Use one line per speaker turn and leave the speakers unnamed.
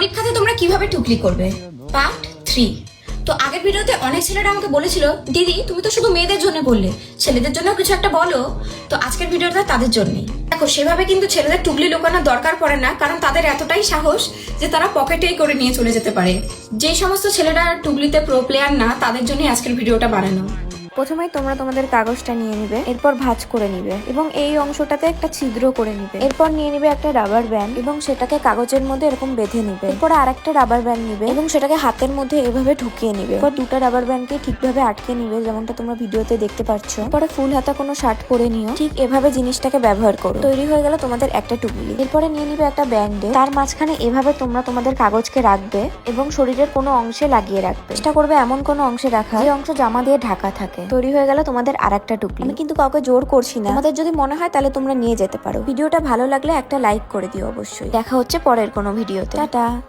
পরীক্ষাতে তোমরা কিভাবে টুকলি করবে, পার্ট 3। তো আগের ভিডিওতে অনেক ছেলেরা আমাকে বলেছিল, দিদি তুমি তো শুধু মেয়েদের জন্য বললে, ছেলেদের জন্য কিছু একটা বলো। তো আজকের ভিডিওটা তাদের জন্যই। দেখো, সেভাবে কিন্তু ছেলেদের টুকলি লুকানোর দরকার পড়ে না, কারণ তাদের এতটাই সাহস যে তারা পকেটেই করে নিয়ে চলে যেতে পারে। যে সমস্ত ছেলেরা টুকলিতে প্রো প্লেয়ার না, তাদের জন্যই আজকের ভিডিওটা বানানো।
প্রথমেই তোমরা তোমাদের কাগজটা নিয়ে নিবে, এরপর ভাঁজ করে নিবে এবং এই অংশটাতে একটা ছিদ্র করে নিবে। এরপর নিয়ে নিবে একটা রাবার ব্যান্ড এবং সেটাকে কাগজের মধ্যে এরকম বেঁধে নিবে। এরপর আরেকটা রাবার ব্যান্ড নিবে এবং সেটাকে হাতের মধ্যে এভাবে ঢুকিয়ে নিবে। এরপর দুটো রাবার ব্যান্ডকে ঠিকভাবে আটকে নিবে, যেমনটা তোমরা ভিডিওতে দেখতে পাচ্ছ। পরে ফুল হাতা কোনো শার্ট পরে নিও, ঠিক এভাবে জিনিসটাকে ব্যবহার করো। তৈরি হয়ে গেল তোমাদের একটা টুকলি। এরপরে নিয়ে নিবে একটা ব্যান্ডে, তার মাঝখানে এভাবে তোমরা তোমাদের কাগজকে রাখবে এবং শরীরের কোনো অংশে লাগিয়ে রাখবে। চেষ্টা করবে এমন কোনো অংশে রাখা যে অংশ জামা দিয়ে ঢাকা থাকে। তৈরি হয়ে গেল তোমাদের আরেকটা টুকলি। আমি কিন্তু কাউকে জোর করছি না, তোমাদের যদি মনে হয় তাহলে তোমরা নিয়ে যেতে পারো। ভিডিওটা ভালো লাগলে একটা লাইক করে দিও অবশ্যই। দেখা হচ্ছে পরের কোনো ভিডিওতে। টাটা।